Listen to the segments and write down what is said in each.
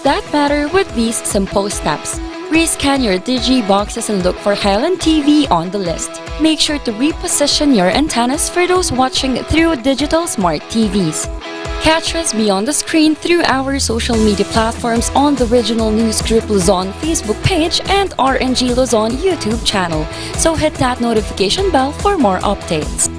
that matter with these simple steps. Rescan your Digi boxes and look for Highland TV on the list. Make sure to reposition your antennas for those watching through digital smart TVs. Catch us beyond the screen through our social media platforms on the Regional News Group Luzon Facebook page and RNG Luzon YouTube channel. So hit that notification bell for more updates.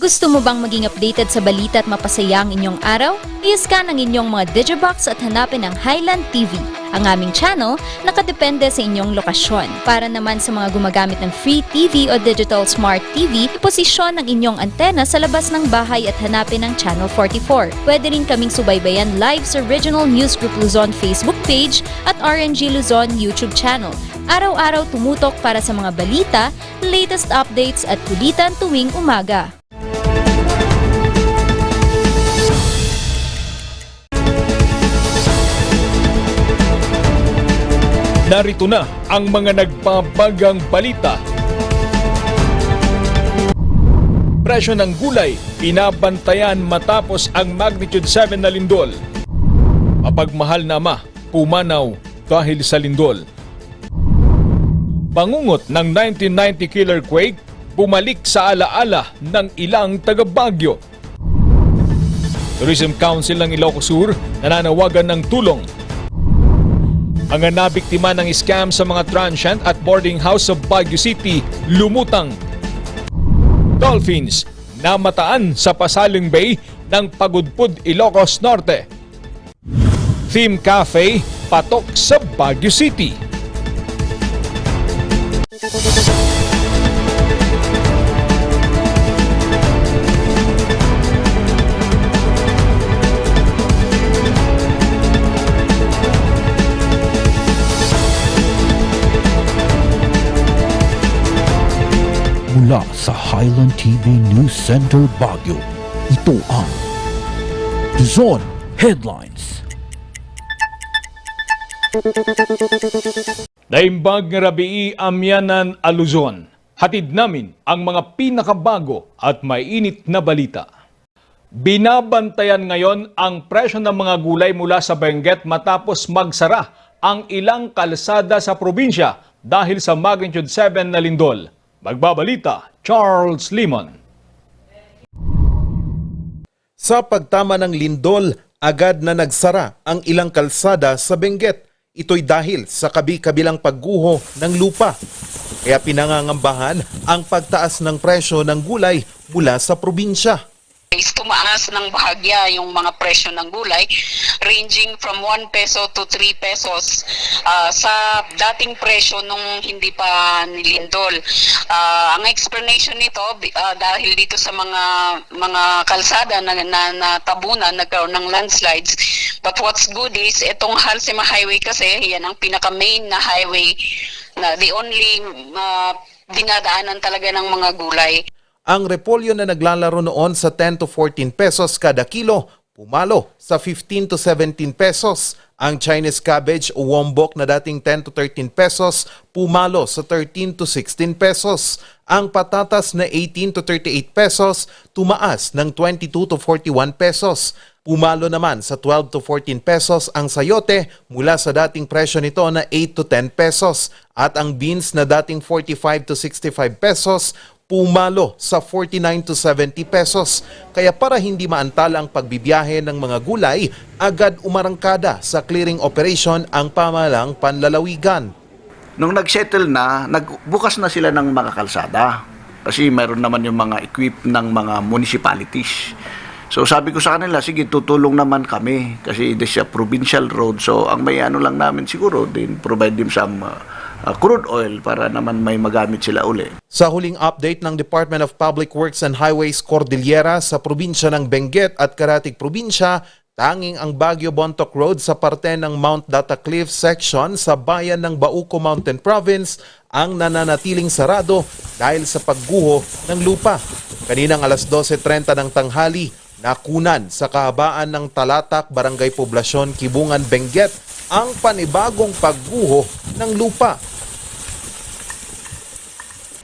Gusto mo bang maging updated sa balita at mapasaya ang inyong araw? I-scan ang inyong mga Digibox at hanapin ang Highland TV. Ang aming channel nakadepende sa inyong lokasyon. Para naman sa mga gumagamit ng free TV o digital smart TV, iposisyon ang inyong antena sa labas ng bahay at hanapin ang Channel 44. Pwede rin kaming subaybayan live sa Regional News Group Luzon Facebook page at RNG Luzon YouTube channel. Araw-araw tumutok para sa mga balita, latest updates at kulitan tuwing umaga. Narito na ang mga nagbabagang balita. Presyo ng gulay, pinabantayan matapos ang magnitude 7 na lindol. Mapagmahal na pumanaw dahil sa lindol. Bangungot ng 1990 killer quake, bumalik sa alaala ng ilang taga-Baguio. Tourism Council ng Ilocos Sur nananawagan ng tulong. Ang nabiktima ng scam sa mga transient at boarding house sa Baguio City lumutang. Dolphins namataan sa Pasaling Bay ng Pagudpud, Ilocos Norte. Theme Cafe patok sa Baguio City. Mula sa Highland TV News Center Baguio, ito ang Luzon Headlines. Naimbag nga rabii amyanan a Luzon. Hatid namin ang mga pinakabago at mainit na balita. Binabantayan ngayon ang presyo ng mga gulay mula sa Benguet matapos magsara ang ilang kalsada sa probinsya dahil sa magnitude 7 na lindol. Magbabalita, Charles Limon. Sa pagtama ng lindol, agad na nagsara ang ilang kalsada sa Benguet. Ito'y dahil sa kabi-kabilang pagguho ng lupa. Kaya pinangangambahan ang pagtaas ng presyo ng gulay mula sa probinsya. Tumaas ng bahagya yung mga presyo ng gulay, ranging from 1 peso to 3 pesos sa dating presyo nung hindi pa nilindol. Ang explanation nito dahil dito sa mga kalsada na natabunan, nagkaroon ng landslides. But what's good is itong Halsema Highway kasi yan ang pinaka-main na highway na the only dinadaanan talaga ng mga gulay. Ang repolyo na naglalaro noon sa 10 to 14 pesos kada kilo, pumalo sa 15 to 17 pesos. Ang Chinese cabbage o wombok na dating 10 to 13 pesos, pumalo sa 13 to 16 pesos. Ang patatas na 18 to 38 pesos, tumaas ng 22 to 41 pesos. Pumalo naman sa 12 to 14 pesos ang sayote mula sa dating presyo nito na 8 to 10 pesos. At ang beans na dating 45 to 65 pesos, pumalo sa 49 to 70 pesos. Kaya para hindi maantala ang pagbibiyahe ng mga gulay, agad umarangkada sa clearing operation ang pamahalang panlalawigan. Nung nagsettle na, nagbukas na sila ng mga kalsada. Kasi mayroon naman yung mga equip ng mga municipalities. So sabi ko sa kanila, sige, tutulong naman kami. Kasi this is a provincial road. So ang may ano lang namin siguro, din provide them some crude oil para naman may magamit sila uli. Sa huling update ng Department of Public Works and Highways Cordillera sa probinsya ng Benguet at Caratig Probinsya, tanging ang Baguio-Bontoc Road sa parte ng Mount Data Cliff section sa bayan ng Bauco Mountain Province ang nananatiling sarado dahil sa pagguho ng lupa. Kaninang alas 12:30 ng tanghali, nakunan sa kahabaan ng Talatak, Barangay Poblasyon, Kibungan, Benguet ang panibagong pagguho ng lupa.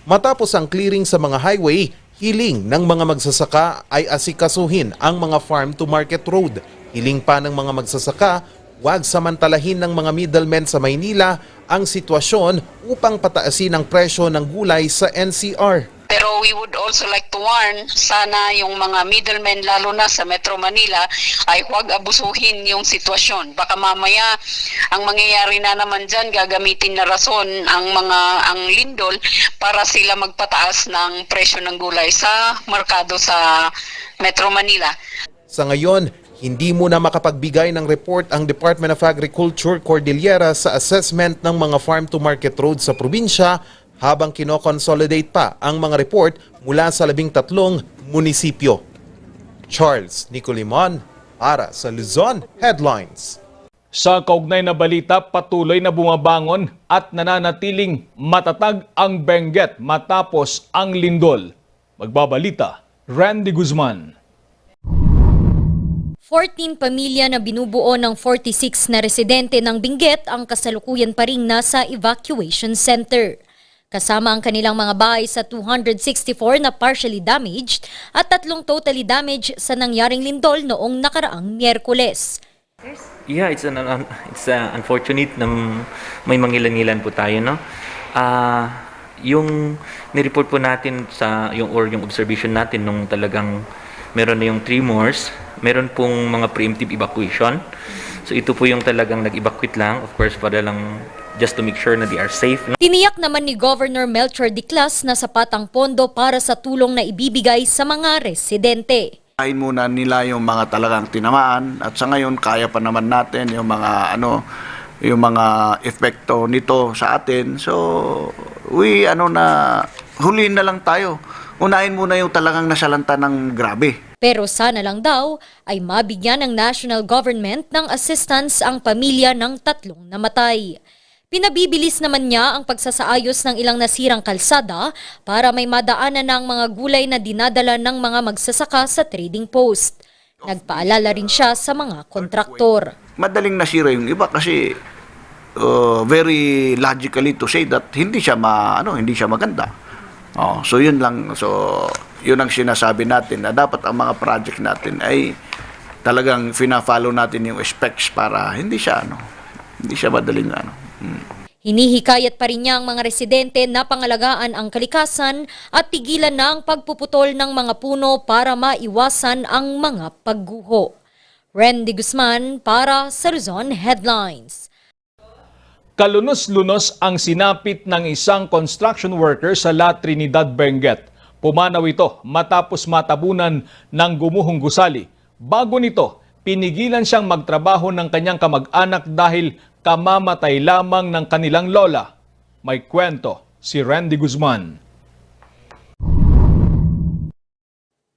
Matapos ang clearing sa mga highway, hiling ng mga magsasaka ay asikasuhin ang mga farm-to-market road. Hiling pa ng mga magsasaka, huwag samantalahin ng mga middlemen sa Maynila ang sitwasyon upang pataasin ang presyo ng gulay sa NCR. Pero we would also like to warn, sana yung mga middlemen, lalo na sa Metro Manila, ay huwag abusuhin yung sitwasyon. Baka mamaya, ang mangyayari na naman dyan, gagamitin na rason ang lindol para sila magpataas ng presyo ng gulay sa merkado sa Metro Manila. Sa ngayon, hindi muna makapagbigay ng report ang Department of Agriculture Cordillera sa assessment ng mga farm-to-market roads sa probinsya habang kinoconsolidate pa ang mga report mula sa 13 munisipyo. Charles Nicolimon para sa Luzon Headlines. Sa kaugnay na balita, patuloy na bumabangon at nananatiling matatag ang Benguet matapos ang lindol. Magbabalita, Randy Guzman. 14 pamilya na binubuo ng 46 na residente ng Benguet ang kasalukuyan pa ring nasa evacuation center. Kasama ang kanilang mga bahay sa 264 na partially damaged at 3 totally damaged sa nangyaring lindol noong nakaraang Miyerkules. Yeah, it's unfortunate na may mangilan-ngilan po tayo, no? Yung ni-report po natin yung observation natin nung talagang meron na yung tremors, meron pong mga preemptive evacuation. So ito po yung talagang nag-evacuate lang, of course, para lang just to make sure na they are safe. No? Tiniyak naman ni Governor Melchor Diclas na sapat ang pondo para sa tulong na ibibigay sa mga residente. Kain muna nila yung mga talagang tinamaan at sa ngayon kaya pa naman natin yung mga epekto nito sa atin. So huliin na lang tayo. Unahin muna yung talagang nasalanta ng grabe. Pero sana lang daw ay mabigyan ng national government ng assistance ang pamilya ng 3 namatay. Pinabibilis naman niya ang pagsasaayos ng ilang nasirang kalsada para may madaanan ng mga gulay na dinadala ng mga magsasaka sa trading post. Nagpaalala rin siya sa mga kontraktor. Madaling nasira yung iba kasi very logically to say that hindi siya maganda. So yun lang. So yun ang sinasabi natin na dapat ang mga project natin ay talagang fina-follow natin yung specs para hindi siya madaling Hinihikayat pa rin niya ang mga residente na pangalagaan ang kalikasan at tigilan na ang pagpuputol ng mga puno para maiwasan ang mga pagguho. Randy Guzman para sa Luzon Headlines. Kalunos-lunos ang sinapit ng isang construction worker sa La Trinidad, Benguet. Pumanaw ito matapos matabunan ng gumuhong gusali. Bago nito, pinigilan siyang magtrabaho ng kanyang kamag-anak dahil kamamatay lamang ng kanilang lola. May kwento si Randy Guzman.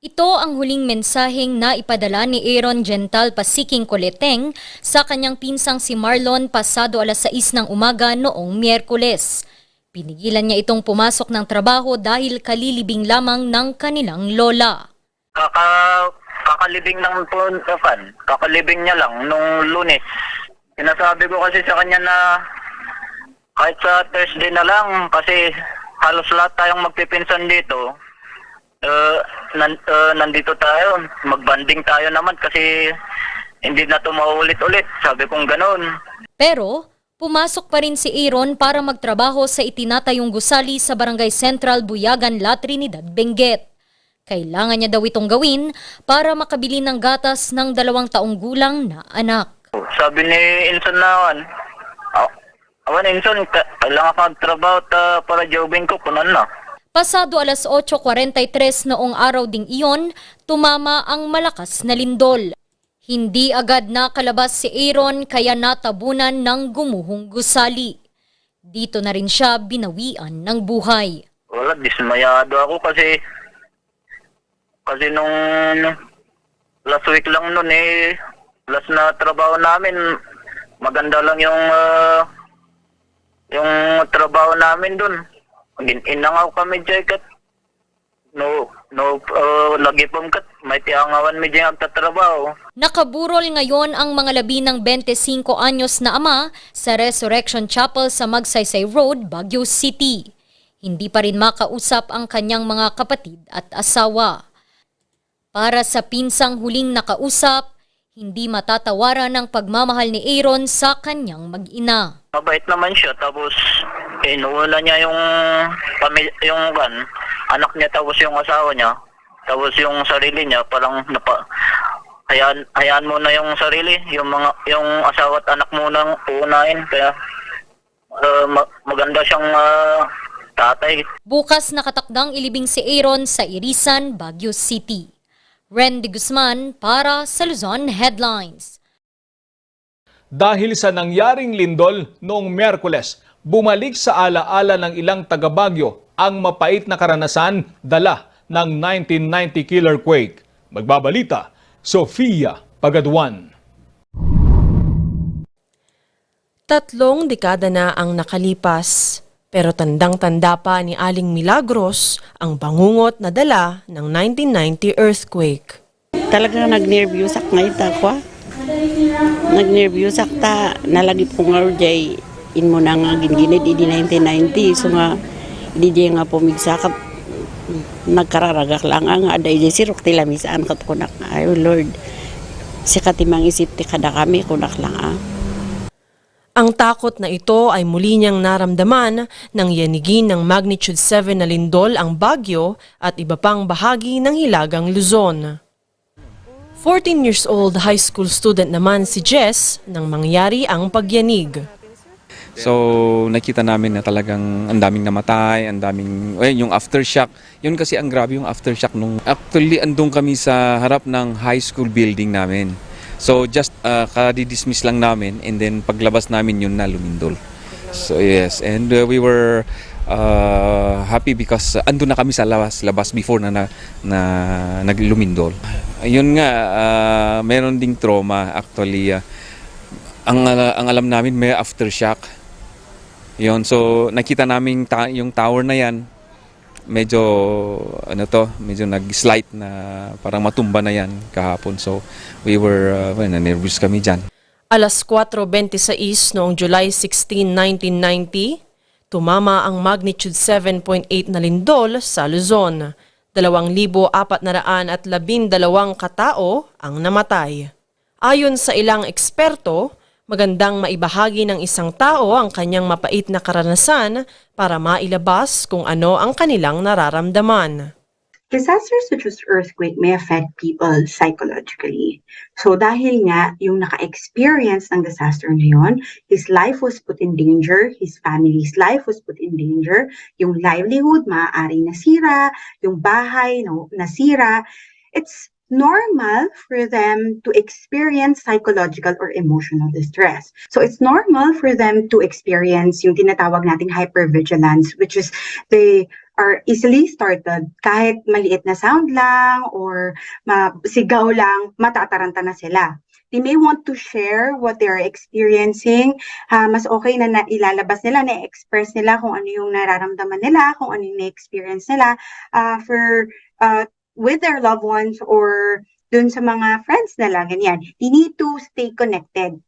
Ito ang huling mensaheng na ipadala ni Aaron Gental Pasiking Coleteng sa kanyang pinsang si Marlon pasado alas 6 ng umaga noong Miyerkules. Pinigilan niya itong pumasok ng trabaho dahil kalilibing lamang ng kanilang lola. Kakalibing niya lang nung Lunes. Sinasabi ko kasi sa kanya na kahit sa Thursday na lang kasi halos lahat tayong magpipinsan dito. Nandito tayo, magbanding tayo naman kasi hindi na ito maulit-ulit. Sabi kong ganun. Pero pumasok pa rin si Aaron para magtrabaho sa itinatayong gusali sa Barangay Central, Buyagan, La Trinidad, Benguet. Kailangan niya daw itong gawin para makabili ng gatas ng 2 taong gulang na anak. Sabi ni Inson na Inson, kailangan ka magtrabaho para jobin ko, kunan na. Pasado alas 8:43 noong araw ding iyon, tumama ang malakas na lindol. Hindi agad nakalabas si Aaron kaya natabunan ng gumuhong gusali. Dito na rin siya binawian ng buhay. Wala, dismayado ako kasi nung last week lang nun last na trabaho namin, maganda lang yung trabaho namin dun. Inangaw kami jacket. Lagi pamkat, may tiangawan mi dyan agtatrabaho. Nakaburol ngayon ang mga labi ng 25 anyos na ama sa Resurrection Chapel sa Magsaysay Road, Baguio City. Hindi pa rin makausap ang kanyang mga kapatid at asawa. Para sa pinsang huling nakausap, Hindi matatawaran ang pagmamahal ni Aaron sa kanyang mag-ina. Mabait naman siya, tapos inuuna niya yung anak niya, tapos yung asawa niya, tapos yung sarili niya, parang hayaan mo na yung sarili, yung asawa at anak mo nang uunahin, kaya maganda siyang tatay. Bukas nakatakdang ilibing si Aaron sa Irisan, Baguio City. Randy Guzman para sa Luzon Headlines. Dahil sa nangyaring lindol noong Miyerkules, bumalik sa alaala ng ilang taga-Baguio ang mapait na karanasan dala ng 1990 killer quake. Magbabalita, Sofia Pagaduan. 3 dekada na ang nakalipas, pero tandang-tanda pa ni Aling Milagros ang bangungot na dala ng 1990 earthquake. Talaga nag-nervyusak ngayon ako. Nag-nervyusak ta, nalagip ko nga jay, in mo na nga ginginid, idi 1990. So nga, idi nga pumigsakap, nagkararagak lang nga, aday jay sirok tilamisaan kat kunak. Ay, Lord, si katimang isip ti kada kami, kunak lang Ang takot na ito ay muli niyang naramdaman nang yanigin ng magnitude 7 na lindol ang Baguio at iba pang bahagi ng Hilagang Luzon. 14 years old high school student naman si Jess nang mangyari ang pagyanig. So nakita namin na talagang ang daming namatay, ang daming yung aftershock. Yun kasi ang grabe yung aftershock nung actually andun kami sa harap ng high school building namin. So just kadi-dismiss lang namin and then paglabas namin yun na lumindol. So yes, and we were happy because andun na kami sa labas before na naglumindol. Ayun nga, meron ding trauma actually. Ang alam namin may aftershock. Yun, so nakita namin yung tower na yan. Medyo medyo nag-slide na parang matumba na yan kahapon. So we were nervous kami dyan. Alas 4:26 noong July 16, 1990, tumama ang magnitude 7.8 na lindol sa Luzon. 2,412 katao ang namatay. Ayon sa ilang eksperto, magandang maibahagi ng isang tao ang kanyang mapait na karanasan para mailabas kung ano ang kanilang nararamdaman. Disasters such as earthquake may affect people psychologically. So dahil nga yung naka-experience ng disaster na yun, his life was put in danger, his family's life was put in danger, yung livelihood maaaring nasira, yung bahay nasira. It's normal for them to experience psychological or emotional distress. So it's normal for them to experience yung tinatawag nating hypervigilance, which is they are easily started kahit maliit na sound lang or sigaw lang, matataranta na sila. They may want to share what they are experiencing. Mas okay na ilalabas nila, na-express nila kung ano yung nararamdaman nila, kung ano yung na-experience nila with their loved ones or dun sa mga friends nila, ganyan. They need to stay connected.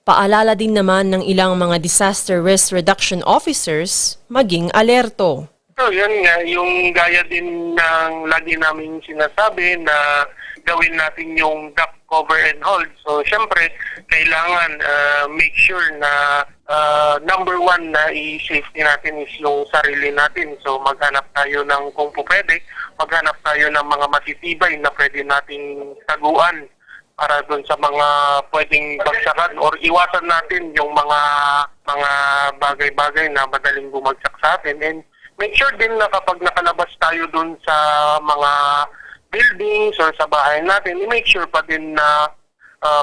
Paalala din naman ng ilang mga disaster risk reduction officers maging alerto. So yan nga, yung gaya din ng lagi namin sinasabi na gawin natin yung duck cover and hold. So syempre, kailangan make sure na number one na i-safety natin is yung sarili natin. So maghanap tayo ng kung pwede, maghanap tayo ng mga matitibay na pwede nating taguan para doon sa mga pwedeng bagsakan or iwasan natin yung mga bagay-bagay na madaling bumagsak sa atin. And make sure din na kapag nakalabas tayo doon sa mga buildings or sa bahay natin, i-make sure pa din na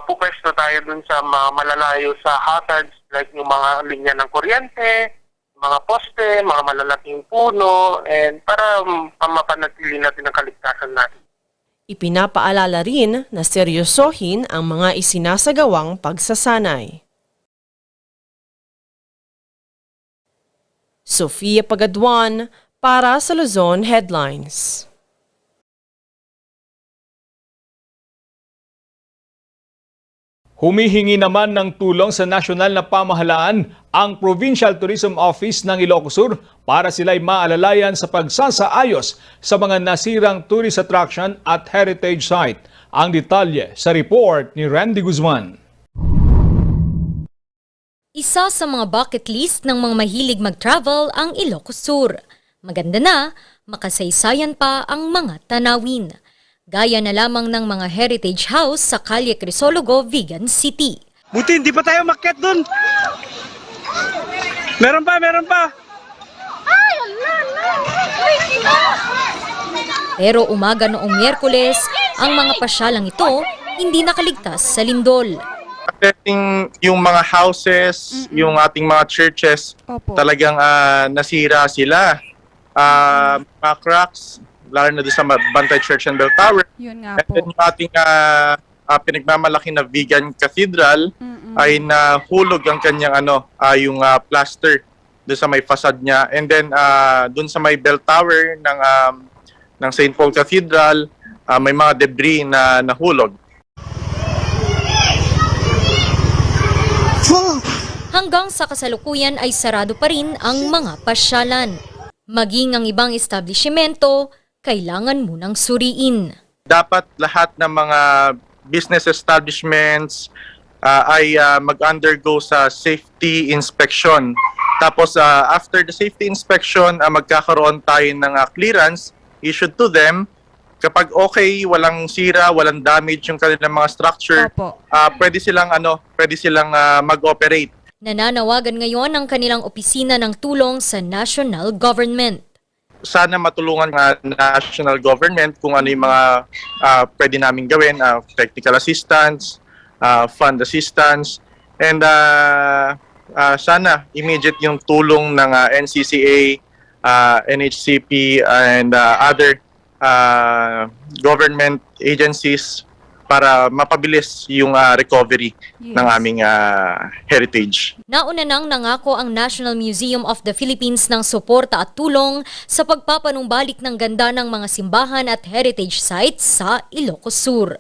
pupwesto tayo doon sa malalayo sa hazards like yung mga linya ng kuryente, mga poste, mga malalaking puno, and para mapanatili natin ang kaligtasan natin. Ipinapaalala rin na seryosohin ang mga isinasagawang pagsasanay. Sofia Pagaduan para sa Luzon Headlines. Humihingi naman ng tulong sa nasyonal na pamahalaan ang Provincial Tourism Office ng Ilocos Sur para sila'y maalalayan sa pagsasaayos sa mga nasirang tourist attraction at heritage site. Ang detalye sa report ni Randy Guzman. Isa sa mga bucket list ng mga mahilig mag-travel ang Ilocos Sur. Maganda na, makasaysayan pa ang mga tanawin. Gaya na lamang ng mga heritage house sa Calle Crisologo, Vigan City. Buti hindi pa tayo makyat dun. Meron pa. Pero umaga noong Miyerkules, ang mga pasyalang ito hindi nakaligtas sa lindol. Yung mga houses, yung ating mga churches, talagang nasira sila. Mga cracks, lalo na doon sa Bantay Church and Bell Tower. Yun nga po. And then yung ating pinagmamalaki na Vigan Cathedral ay nahulog ang kanyang yung plaster doon sa may facade niya. And then doon sa may Bell Tower ng St. Paul Cathedral, may mga debris na nahulog. Hanggang sa kasalukuyan ay sarado pa rin ang mga pasyalan. Maging ang ibang establishmento, kailangan munang suriin. Dapat lahat ng mga business establishments ay mag-undergo sa safety inspection. Tapos after the safety inspection, magkakaroon tayo ng clearance issued to them. Kapag okay, walang sira, walang damage yung kanilang mga structure, pwede silang mag-operate. Nananawagan ngayon ang kanilang opisina ng tulong sa national government. Sana matulungan ng national government kung ano yung mga pwede namin gawin, technical assistance, fund assistance, and sana immediate yung tulong ng NCCA, NHCP, and other government agencies para mapabilis yung recovery ng aming heritage. Nauna nang nangako ang National Museum of the Philippines ng suporta at tulong sa pagpapanumbalik ng ganda ng mga simbahan at heritage sites sa Ilocos Sur.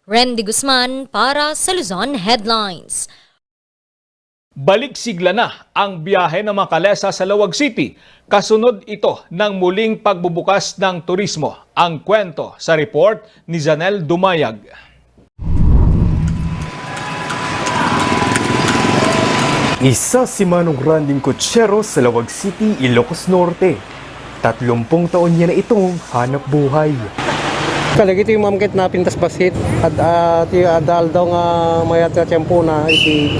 Randy Guzman para sa Luzon Headlines. Balik sigla na ang biyahe ng mga kalesa sa Lawag City. Kasunod ito ng muling pagbubukas ng turismo. Ang kwento sa report ni Janelle Dumayag. Isa si Manong Randing Kutsero sa Lawag City, Ilocos Norte. 30 taon niya na itong hanap buhay. Kalagito yung mamkit na pintas basit at adal daw nga mayat sa tiyempo na iti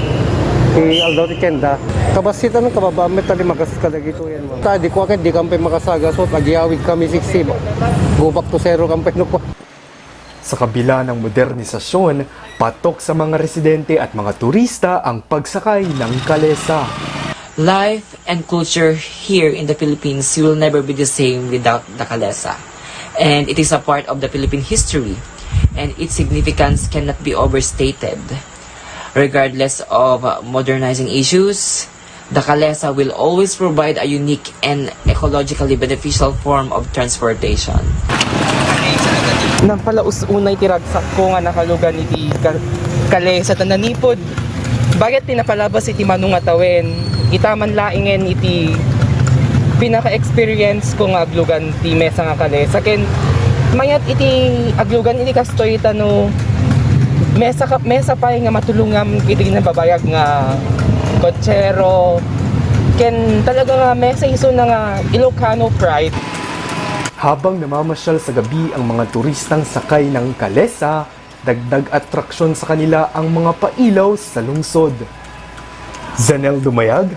aldaw ti kenda. Kabasitan ng kababamit tali magas kalagito yan. Di ko akit di kampe makasagasot agyawid kami siksib. Gubak to zero kampe no po. Sa kabila ng modernisasyon, patok sa mga residente at mga turista ang pagsakay ng kalesa. Life and culture here in the Philippines will never be the same without the kalesa. And it is a part of the Philippine history, and its significance cannot be overstated. Regardless of modernizing issues, the kalesa will always provide a unique and ecologically beneficial form of transportation. Nang palaus unay tiragsak ko nga nakalugan iti kalesa tananipod. Bakit tinapalabas iti manong atawen? Itaman laingen iti pinaka-experience ko nga aglugan ti mesa nga kalesa. Ken mayat iti aglugan iti kastoy tano mesa pa nga matulungam iti nababayag nga kotsero. Ken talaga nga mesa iso na nga Ilocano pride. Habang namamasyal sa gabi ang mga turistang sakay ng kalesa, dagdag atraksyon sa kanila ang mga pailaw sa lungsod. Janelle Dumayag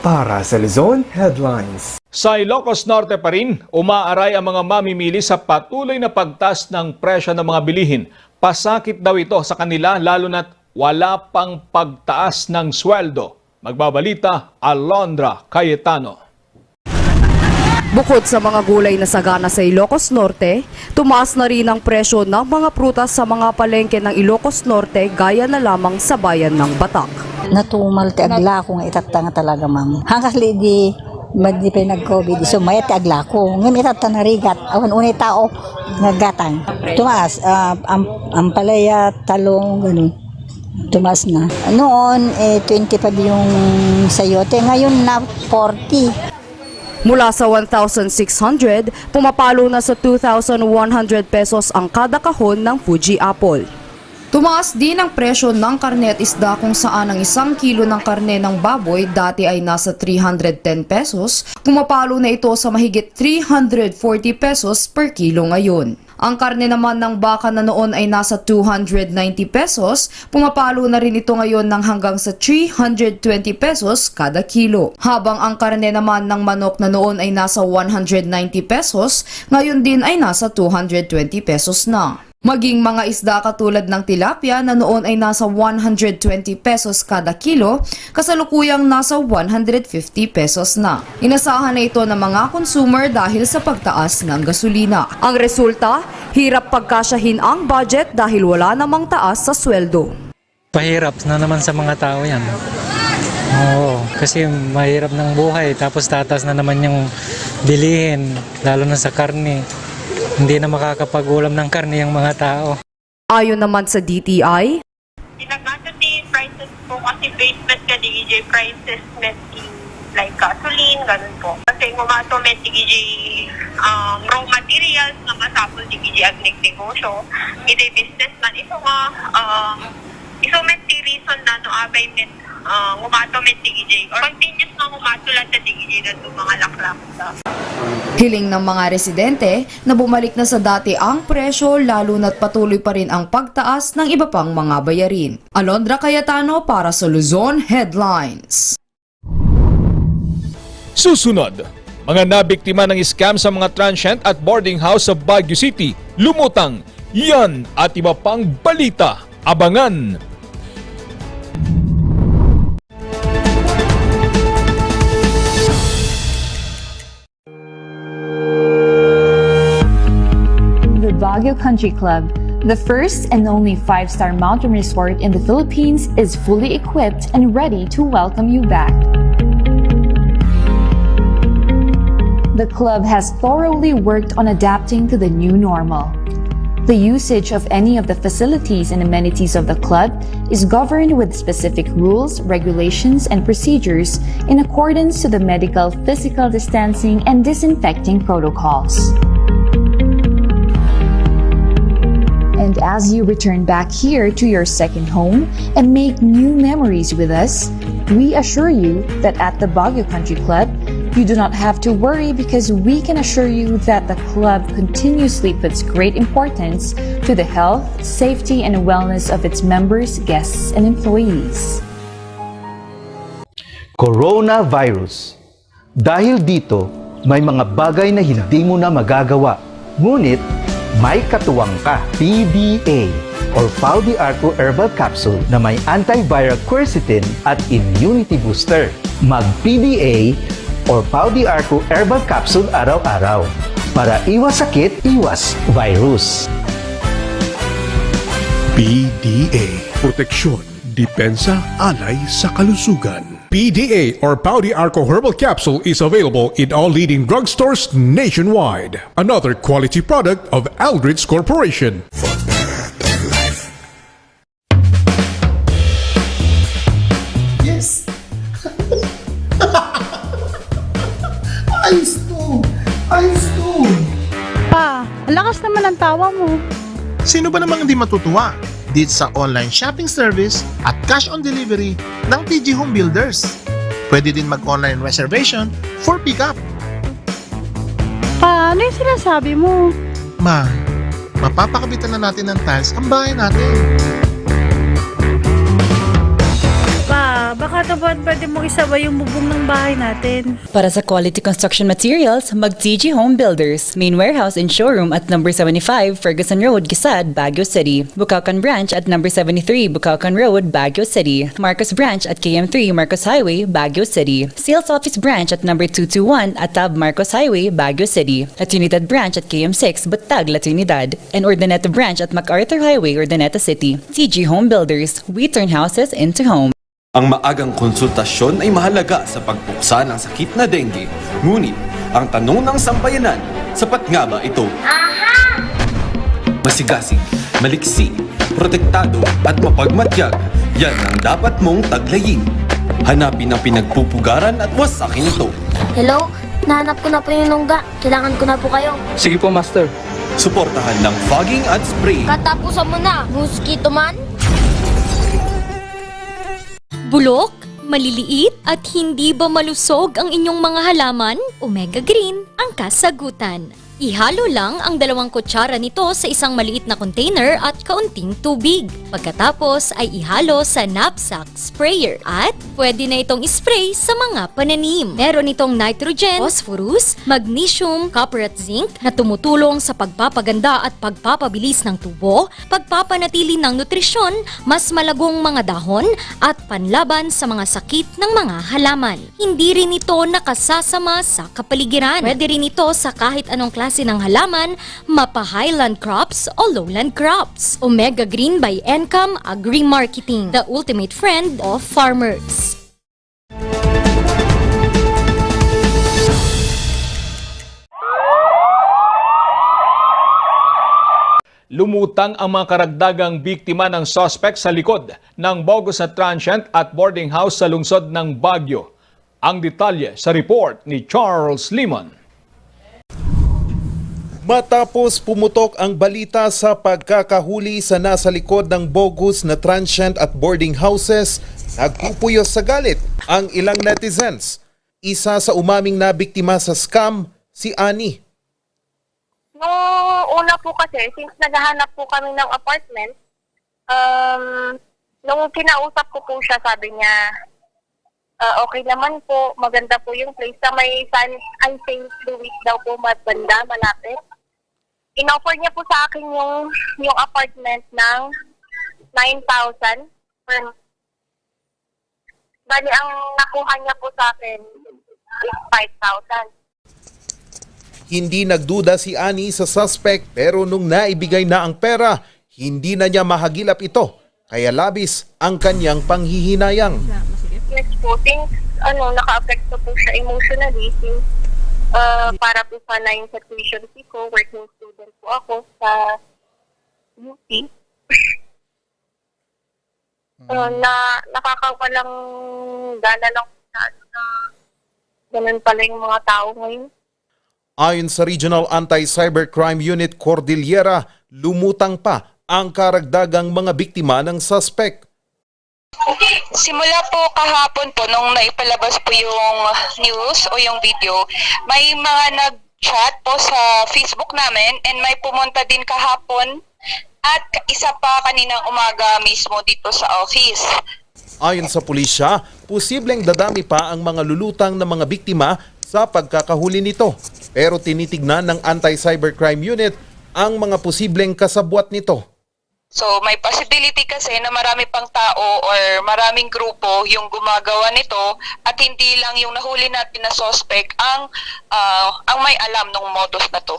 para sa Luzon Headlines. Sa Ilocos Norte pa rin, umaaray ang mga mamimili sa patuloy na pagtaas ng presyo ng mga bilihin. Pasakit daw ito sa kanila lalo na't wala pang pagtaas ng sweldo. Magbabalita, Alondra Cayetano. Bukod sa mga gulay na sagana sa Ilocos Norte, tumaas na rin ang presyo ng mga prutas sa mga palengke ng Ilocos Norte gaya na lamang sa bayan ng Batak. Natumal ti agla ko nga itata nga talaga ma'am. Hangkasli di madi pa nag-COVID, so maya ti agla ko. Ngayon itata na rigat, awan unay tao nga gatang. Tumaas, ampalaya, talong, ganun. Tumaas na. Noon, 20 pa yung sayote, ngayon na 40. Mula sa 1,600, pumapalo na sa 2,100 pesos ang kada kahon ng Fuji apple. Tumaas din ang presyo ng karne at isda kung saan ang 1 kilo ng karne ng baboy dati ay nasa 310 pesos, pumapalo na ito sa mahigit 340 pesos per kilo ngayon. Ang karne naman ng baka na noon ay nasa 290 pesos, pumapalo na rin ito ngayon ng hanggang sa 320 pesos kada kilo. Habang ang karne naman ng manok na noon ay nasa 190 pesos, ngayon din ay nasa 220 pesos na. Maging mga isda katulad ng tilapia na noon ay nasa 120 pesos kada kilo, kasalukuyang nasa 150 pesos na. Inasahan na ito ng mga consumer dahil sa pagtaas ng gasolina. Ang resulta, hirap pagkasyahin ang budget dahil wala namang taas sa sweldo. Pahirap na naman sa mga tao yan. Oo, kasi mahirap ng buhay tapos tatas na naman yung bilihin, lalo na sa karne. Hindi na makakapag-ulam ng karne yung mga tao. Ayon naman sa DTI, Pinagkata din prices po kasi basement ka DJ prices met like gasoline, ganun po. Kasi ngumato met DJ raw materials na masapol DJ agnig negosyo. Ito businessman. Ito nga, ito met reason na no abay met ngumato met DJ or continuous na ngumato lang sa DJ na ito mga laklak sa. hiling ng mga residente na bumalik na sa dati ang presyo lalo na't patuloy pa rin ang pagtaas ng iba pang mga bayarin. Alondra Cayetano para sa Luzon Headlines. Susunod, mga nabiktima ng scam sa mga transient at boarding house sa Baguio City, lumutang. Yan at iba pang balita. Abangan! The Baguio Country Club, the first and only 5-star mountain resort in the Philippines, is fully equipped and ready to welcome you back. The club has thoroughly worked on adapting to the new normal. The usage of any of the facilities and amenities of the club is governed with specific rules, regulations, and procedures in accordance to the medical, physical distancing, and disinfecting protocols. And as you return back here to your second home and make new memories with us, we assure you that at the Baguio Country Club, you do not have to worry because we can assure you that the club continuously puts great importance to the health, safety, and wellness of its members, guests, and employees. Coronavirus. Dahil dito, may mga bagay na hindi mo na magagawa. Ngunit, may katuwang ka. PDA or Pau de Arco Herbal Capsule na may antiviral quercetin at immunity booster. Mag-PDA or Pau de Arco Herbal Capsule araw-araw para iwas sakit, iwas virus. PDA. Proteksyon, depensa, alay sa kalusugan. PDA or Pau de Arco Herbal Capsule is available in all leading drugstores nationwide. Another quality product of Aldrich Corporation. Yes! Ayos to! Ayos to! Pa, ang lakas naman ang tawa mo. Sino ba namang hindi matutuwa dito sa online shopping service at cash on delivery ng TG Home Builders? Pwede din mag-online reservation for pickup. Pa, ano yung sinasabi mo? Ma, mapapakabitan na natin ng tiles ang bahay natin. Pa, baka naman pwede mong isabay yung bubong ng bahay natin. Para sa quality construction materials, mag-TG Home Builders. Main warehouse and showroom at number 75 Ferguson Road, Gisad, Baguio City. Bukakan Branch at number 73 Bukakan Road, Baguio City. Marcos Branch at KM3 Marcos Highway, Baguio City. Sales Office Branch at number 221 Atab Marcos Highway, Baguio City. La Trinidad Branch at KM6 Batag, La Trinidad. And Urdaneta Branch at MacArthur Highway, Urdaneta City. TG Home Builders. We turn houses into homes. Ang maagang konsultasyon ay mahalaga sa pagpuksa ng sakit na dengue. Ngunit, ang tanong ng sambayanan, sapat nga ba ito? Masigasig, maliksi, protektado at mapagmatyag, yan ang dapat mong taglayin. Hanapin ang pinagpupugaran at wasakin ito. Hello? nahanap ko na po yung nungga. Kailangan ko na po kayo. Sige po, Master. Suportahan ng fogging at spraying. Katapusan mo na, mosquito man. Bulok, maliliit at hindi ba malusog ang inyong mga halaman? Omega Green ang kasagutan. Ihalo lang ang 2 kutsara nito sa isang maliit na container at kaunting tubig. Pagkatapos ay ihalo sa knapsack sprayer at pwede na itong spray sa mga pananim. Meron itong nitrogen, phosphorus, magnesium, copper at zinc na tumutulong sa pagpapaganda at pagpapabilis ng tubo, pagpapanatili ng nutrisyon, mas malagong mga dahon at panlaban sa mga sakit ng mga halaman. Hindi rin ito nakasasama sa kapaligiran. Pwede rin ito sa kahit anong klase ng halaman, mapa highland crops o lowland crops. Omega Green by Encam Agri-Marketing, the ultimate friend of farmers. Lumutang ang mga karagdagang biktima ng suspect sa likod ng bogus na transient at boarding house sa lungsod ng Baguio. Ang detalye sa report ni Charles Limon. Matapos pumutok ang balita sa pagkakahuli sa nasa likod ng bogus na transient at boarding houses, nagpupuyos sa galit ang ilang netizens. Isa sa umaming na biktima sa scam, si Annie. Nung una po kasi, since naghahanap po kami ng apartment, nung kinausap ko po siya, sabi niya, okay naman po, maganda po yung place. Sa may St. Louis daw po, banda, malapit. In-offer niya po sa akin yung apartment ng 9,000 per month. Bali, ang nakuha niya po sa akin is 5,000. Hindi nagduda si Annie sa suspect pero nung naibigay na ang pera, hindi na niya mahagilap ito. Kaya labis ang kanyang panghihinayang. Yes po, since naka-affect po siya emotionally, since para po sana yung sa tuition fee ko, working student po ako sa UP. Nakakawalang gana lang na ganun pala yung mga tao ngayon. Ayon sa Regional Anti-Cybercrime Unit Cordillera, lumutang pa ang karagdagang mga biktima ng suspect. Simula po kahapon po, nung naipalabas po yung news o yung video, may mga nag-chat po sa Facebook namin and may pumunta din kahapon at isa pa kaninang umaga mismo dito sa office. Ayon sa pulisya, posibleng dadami pa ang mga lulutang na mga biktima sa pagkakahuli nito. Pero tinitignan ng Anti-Cybercrime Unit ang mga posibleng kasabwat nito. So may possibility kasi na marami pang tao or maraming grupo yung gumagawa nito at hindi lang yung nahuli natin na suspect ang may alam ng modus na to.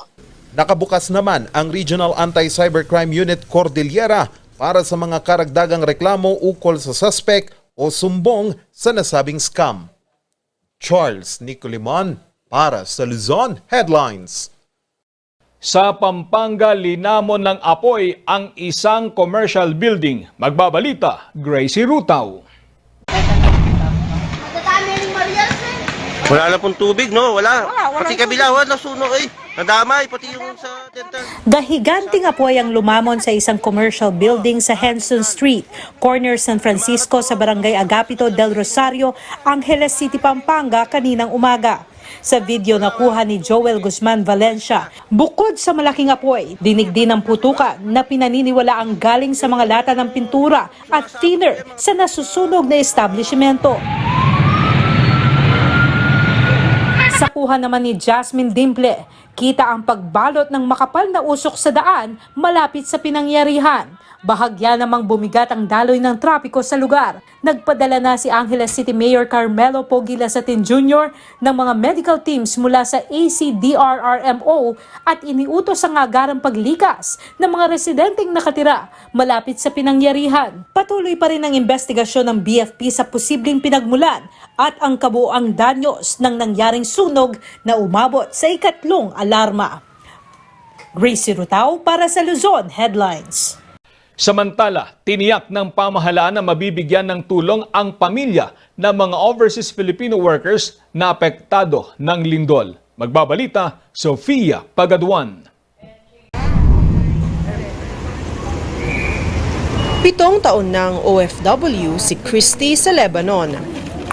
Nakabukas naman ang Regional Anti-Cybercrime Unit Cordillera para sa mga karagdagang reklamo ukol sa suspect o sumbong sa nasabing scam. Charles Nicolimon para sa Luzon Headlines. Sa Pampanga, linamon ng apoy ang isang commercial building. Magbabalita, Gracie Rutaw. Wala na pong tubig, no? Wala. Pati kabilawan, nasunog eh. Nadamay, pati yung sa dental. Gahiganting apoy ang lumamon sa isang commercial building sa Henson Street, corner San Francisco sa Barangay Agapito del Rosario, Angeles City, Pampanga kaninang umaga. Sa video nakuha ni Joel Guzman Valencia, bukod sa malaking apoy, dinig din ang putukan na pinaniniwala ang galing sa mga lata ng pintura at thinner sa nasusunog na establishmento. Sa kuha naman ni Jasmine Dimple, kita ang pagbalot ng makapal na usok sa daan malapit sa pinangyarihan. Bahagya namang bumigat ang daloy ng trapiko sa lugar. Nagpadala na si Angeles City Mayor Carmelo Pogi Lasatin Jr. ng mga medical teams mula sa ACDRRMO at iniutos ang agarang paglikas ng mga residenteng nakatira malapit sa pinangyarihan. Patuloy pa rin ang investigasyon ng BFP sa posibleng pinagmulan at ang kabuuang danyos ng nangyaring sunog na umabot sa ikatlong alarma. Gracie Rutaw para sa Luzon Headlines. Samantala, tiniyak ng pamahalaan na mabibigyan ng tulong ang pamilya ng mga overseas Filipino workers na apektado ng lindol. Magbabalita, Sofia Pagaduan. 7 taon ng OFW si Christy sa Lebanon.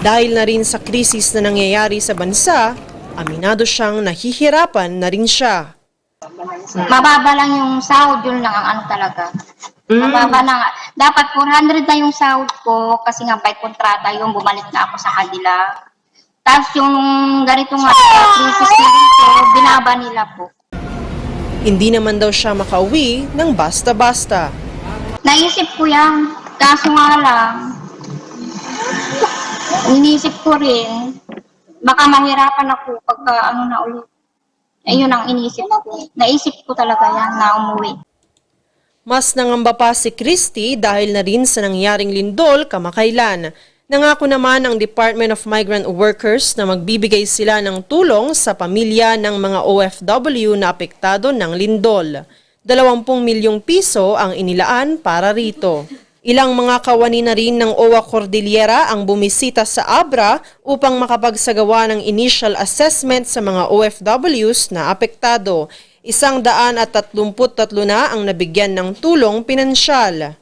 Dahil na rin sa krisis na nangyayari sa bansa, aminado siyang nahihirapan na rin siya. Mababa lang yung sahod, yun lang ang ano talaga. Mababa lang. Dapat 400 na yung sahod ko kasi nga by kontrata yung bumalik na ako sa kanila. Tapos yung ganito nga, krisis na rito, binaba nila po. Hindi naman daw siya makauwi ng basta-basta. Naisip ko yan, kaso nga lang, inisip ko rin, baka mahirapan ako pagka ano na ulit. Ayun ang inisip ko. Naisip ko talaga yan na umuwi. Mas nangamba pa si Christy dahil na rin sa nangyaring lindol kamakailan. Nangako naman ang Department of Migrant Workers na magbibigay sila ng tulong sa pamilya ng mga OFW na apektado ng lindol. 20 milyong piso ang inilaan para rito. Ilang mga kawani na rin ng OWA Cordillera ang bumisita sa Abra upang makapagsagawa ng initial assessment sa mga OFWs na apektado. 133 na ang nabigyan ng tulong pinansyal.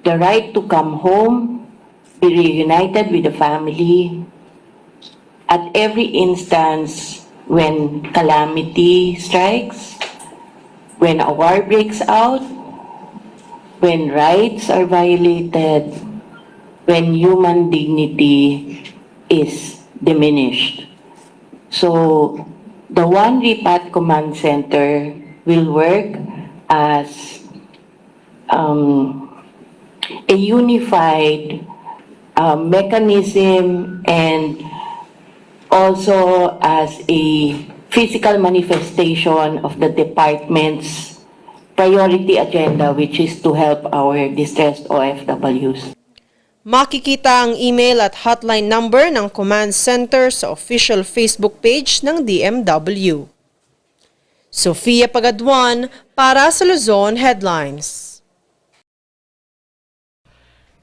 The right to come home, be reunited with the family, at every instance when calamity strikes, when a war breaks out, when rights are violated, when human dignity is diminished. So, the One Repat Command Center will work as a unified mechanism and also as a physical manifestation of the department's priority agenda, which is to help our distressed OFWs. Makikita ang email at hotline number ng Command Center sa official Facebook page ng DMW. Sofia Pagaduan para sa Luzon Headlines.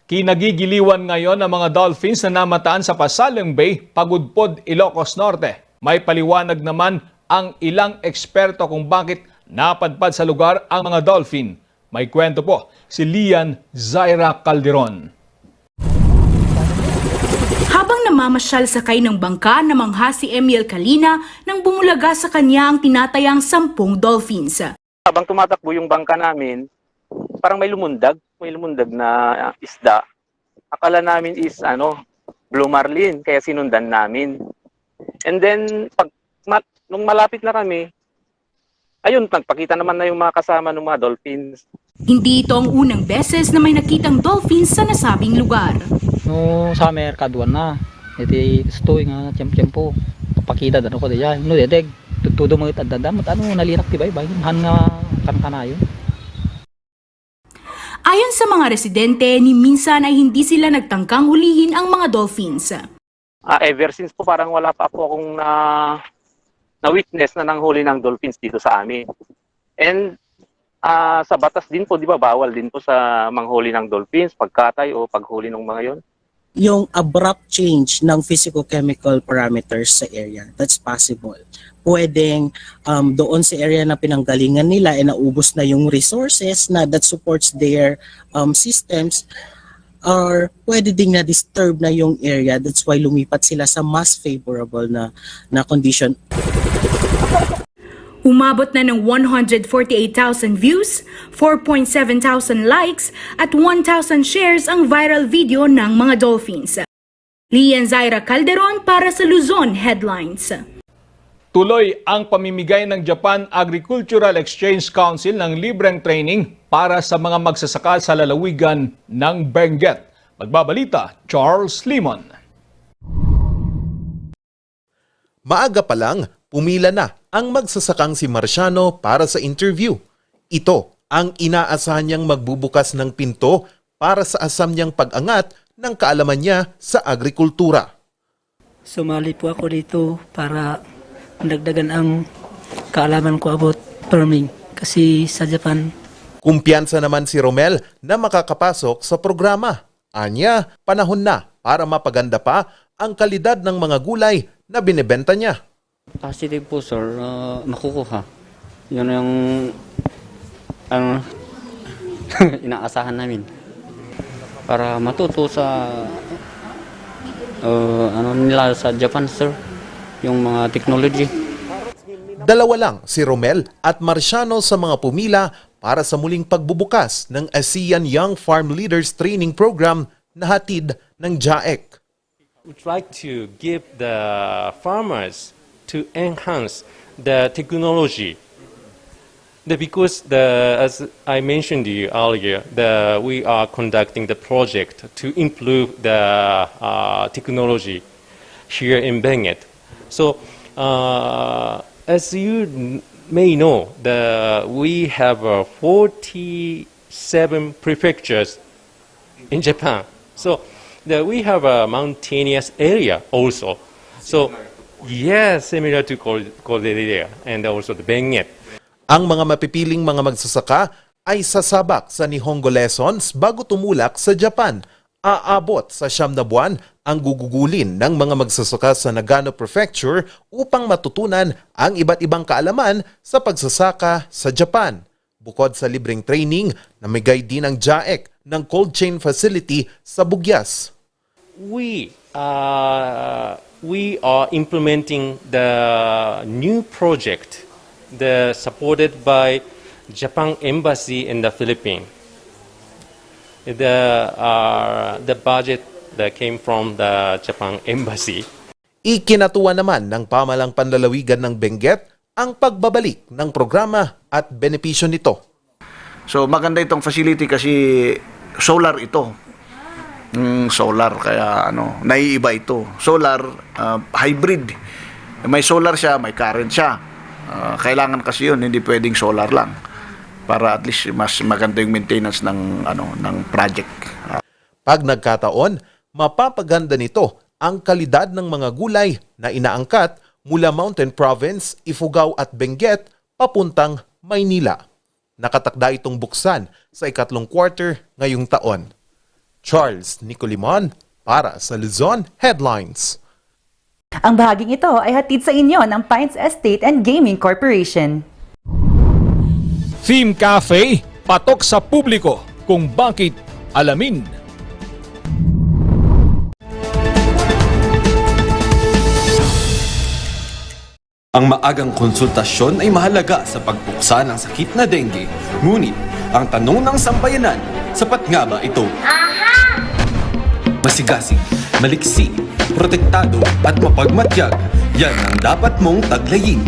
Kinagigiliwan ngayon ang mga dolphins na namataan sa Pasaleng Bay, Pagudpod, Ilocos Norte. May paliwanag naman ang ilang eksperto kung bakit napadpad sa lugar ang mga dolphin. May kwento po si Lian Zaira Calderon. Habang namamasyal sakay ng bangka, namangha si Emil Kalina nang bumulaga sa kanya ang tinatayang 10 dolphins. Habang tumatakbo yung bangka namin, parang may lumundag na isda. Akala namin is blue marlin, kaya sinundan namin. And then nung malapit na kami, ayun, nagpakita naman na yung mga kasama ng mga dolphins. Hindi ito ang unang beses na may nakitang dolphins sa nasabing lugar. No summer kaduan na. Iti stoy nga tiyempo. Pakita dano ko diyan. No dedeg. Tutudo mo itadadam at nalinak tibay bay. Han nga kankanayon. Ayon sa mga residente, ni minsan ay hindi sila nagtangkang hulihin ang mga dolphins. Ever since po parang wala pa po akong na-witness na nanghuli ng dolphins dito sa amin. And sa batas din po, di ba, bawal din po sa manghuli ng dolphins, pagkatay o paghuli ng mga yon. Yung abrupt change ng physicochemical parameters sa area, that's possible. Pwedeng doon sa area na pinanggalingan nila ay naubos na yung resources na that supports their systems, or pwede ding na-disturb na yung area. That's why lumipat sila sa mas favorable na condition. Umabot na ng 148,000 views, 4,700 likes at 1,000 shares ang viral video ng mga dolphins. Lian Zaira Calderon para sa Luzon Headlines. Tuloy ang pamimigay ng Japan Agricultural Exchange Council ng libreng training para sa mga magsasaka sa lalawigan ng Benguet. Magbabalita, Charles Limon. Maaga pa lang, pumila na ang magsasakang si Marciano para sa interview. Ito ang inaasahan niyang magbubukas ng pinto para sa asam niyang pag-angat ng kaalaman niya sa agrikultura. Sumali po ako dito para dagdagan ang kaalaman ko about farming. Kasi sa Japan, Kumpiyansa naman si Romel na makakapasok sa programa. Anya, panahon na para mapaganda pa ang kalidad ng mga gulay na binebenta niya. Positive po sir, makukuha. Yun yung inaasahan namin. Para matuto sa nila sa Japan sir, yung mga technology. Dalawa lang si Romel at Marciano sa mga pumila para sa muling pagbubukas ng ASEAN Young Farm Leaders Training Program na hatid ng JAEC. We'd like to give the farmers to enhance the technology. Because as I mentioned to you earlier, we are conducting the project to improve the technology here in Benguet. So, as you may know, we have 47 prefectures in Japan. So, we have a mountainous area also. So, yes, similar to Cordillera and also the Benguet. Ang mga mapipiling mga magsasaka ay sasabak sa Nihongo lessons bago tumulak sa Japan. Aabot sa 9 na buwan ang gugugulin ng mga magsasaka sa Nagano Prefecture upang matutunan ang iba't ibang kaalaman sa pagsasaka sa Japan. Bukod sa libreng training, namigay din ang JAEC ng cold chain facility sa Bugyas. We are implementing the new project supported by Japan Embassy in the Philippines. The budget that came from the Japan Embassy. Ikinatuwa naman ng pamalang panlalawigan ng Benguet ang pagbabalik ng programa at benepisyo nito. So maganda itong facility kasi solar ito. Solar, kaya naiiba ito. Solar, hybrid. May solar siya, may current siya. Kailangan kasi yun, hindi pwedeng solar lang para at least mas maganda yung maintenance ng project. Pag nagkataon, mapapaganda nito ang kalidad ng mga gulay na inaangkat mula Mountain Province, Ifugao at Benguet papuntang Maynila. Nakatakda itong buksan sa ikatlong quarter ngayong taon. Charles Nicolimon para sa Luzon Headlines. Ang bahaging ito ay hatid sa inyo ng Pines Estate and Gaming Corporation. Theme Cafe, patok sa publiko kung bakit alamin. Ang maagang konsultasyon ay mahalaga sa pagpuksa ng sakit na dengue. Ngunit, ang tanong ng sambayanan, sapat nga ba ito? Masigasig, maliksi, protektado at mapagmatyag, yan ang dapat mong taglayin.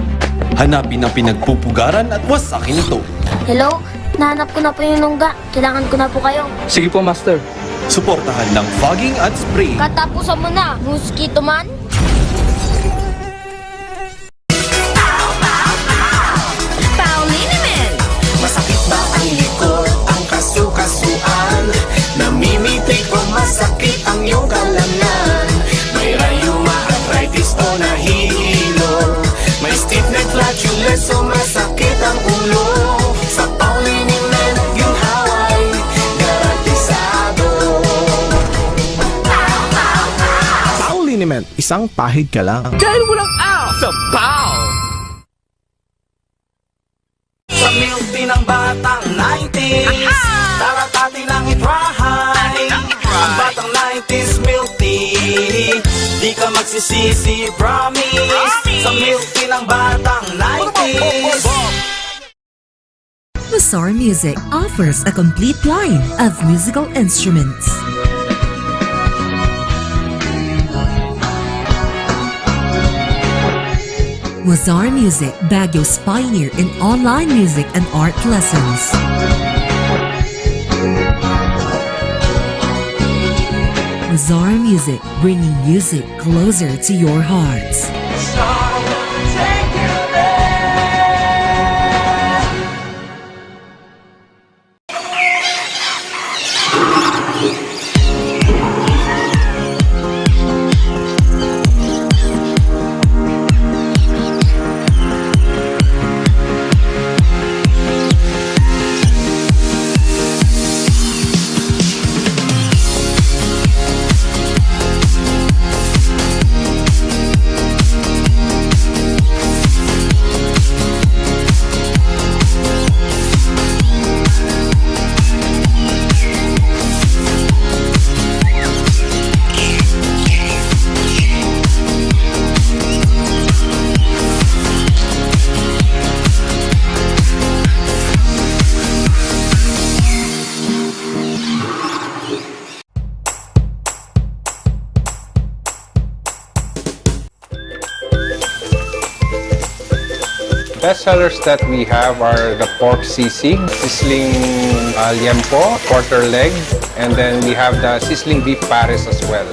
Hanapin ang pinagpupugaran at wasakin ito. Hello? Nahanap ko na po yung nungga. Kailangan ko na po kayo. Sige po, Master. Suportahan ng fogging at spray. Katapusan mo na, mosquito man. Masakit ba ang likod, ang kasu-kasuan? Namimitig o masakit ang iyong kalamnan? May rayuma, arthritis o nahihilo? May stiff neck, flatulence o masakit ang ulo? Sa Paulinimen, yung haway, garantisado. Paulinimen, isang pahid ka lang. Dahil walang out sa Pau! Sa milk din ng batang 90s, taratati lang i-try. Ang batang 90s milk tea, di ka magsisisi, promise. Sa milk din ng batang 90s. Mazar Music offers a complete line of musical instruments. Mazar Music, Baguio's pioneer in online music and art lessons. Mazar Music, bringing music closer to your hearts. Best sellers that we have are the pork sisig, sizzling liempo, quarter leg, and then we have the sizzling beef pares as well.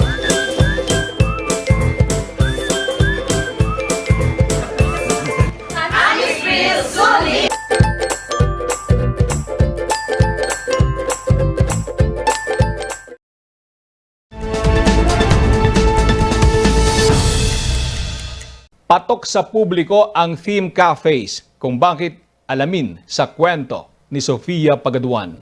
Patok sa publiko ang theme cafes kung bakit alamin sa kwento ni Sofia Pagaduan.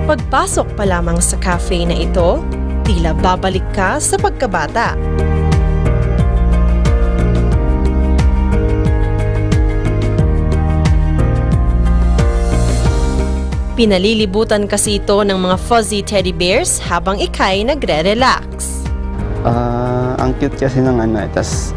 Pagpasok pa lamang sa cafe na ito, tila babalik ka sa pagkabata. Pinalilibutan kasi ito ng mga fuzzy teddy bears habang ika'y nagre-relax. Ang cute kasi ng tas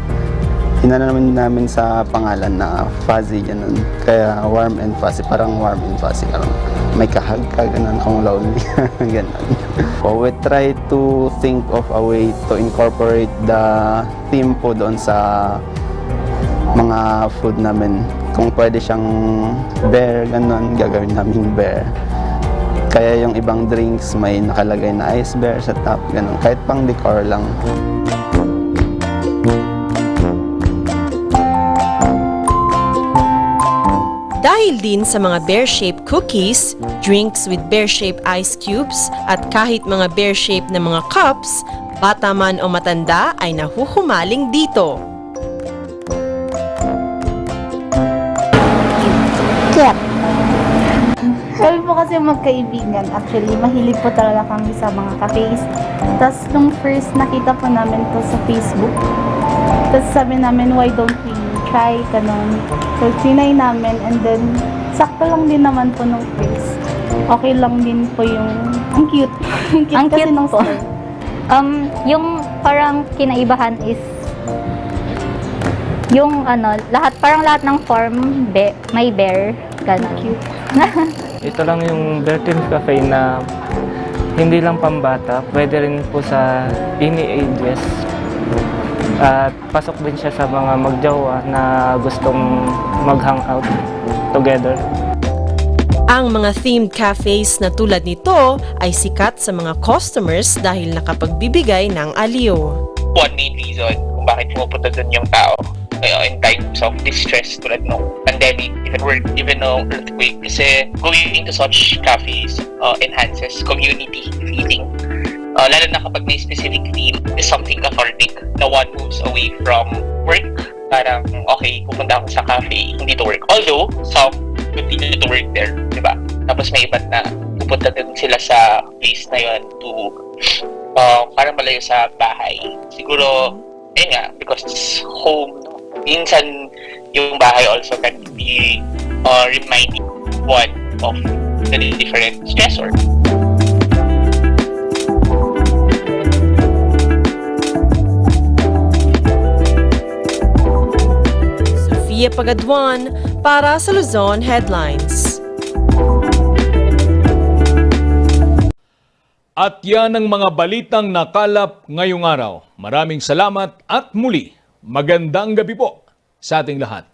hinanaman namin sa pangalan na fuzzy, ganun. Kaya warm and fuzzy, parang warm and fuzzy. Parang may kahag ka, ganun, kung lonely, ganun. We try to think of a way to incorporate the theme po doon sa mga food namin. Kung pwede siyang bear, ganun, gagawin namin bear. Kaya yung ibang drinks may nakalagay na ice bear sa top, ganun. Kahit pang decor lang. Dahil din sa mga bear-shaped cookies, drinks with bear-shaped ice cubes, at kahit mga bear-shaped na mga cups, bata man o matanda ay nahuhumaling dito. Cat. Kami po kasi magkaibigan. Actually, mahilig po talaga kami sa mga cafes. Tapos, nung first nakita po namin to sa Facebook, tapos sabi namin, why don't we try, ganun. So, trinay namin, and then, sakto lang din naman po nung face. Okay lang din po yung, ang cute. Ang cute kasi nung po. Yung parang kinaibahan is, yung lahat ng form, may bear, ganun. Cute. Ito lang yung Bear Team Cafe na hindi lang pambata, pwede rin po sa any ages. At pasok din siya sa mga magjowa na gustong mag-hangout together. Ang mga themed cafes na tulad nito ay sikat sa mga customers dahil nakapagbibigay ng aliw. One main reason kung bakit pumupunta doon yung tao in times of distress tulad ng pandemic, even no earthquake, kasi going to such cafes enhances community feeling. Lalo na kapag may specific theme, is something cathartic na one moves away from work. Parang, okay, pupunta ako sa cafe, hindi to work. Although, some continue to work there, di ba? Tapos may iba na pupunta din sila sa place na yun to parang malayo sa bahay. Siguro, yun nga, because it's home, no? Minsan, yung bahay also can be reminding one of the different stressor. Sofia Pagaduan para sa Luzon Headlines. At yan ang mga balitang nakalap ngayong araw. Maraming salamat at muli, magandang gabi po sa ating lahat.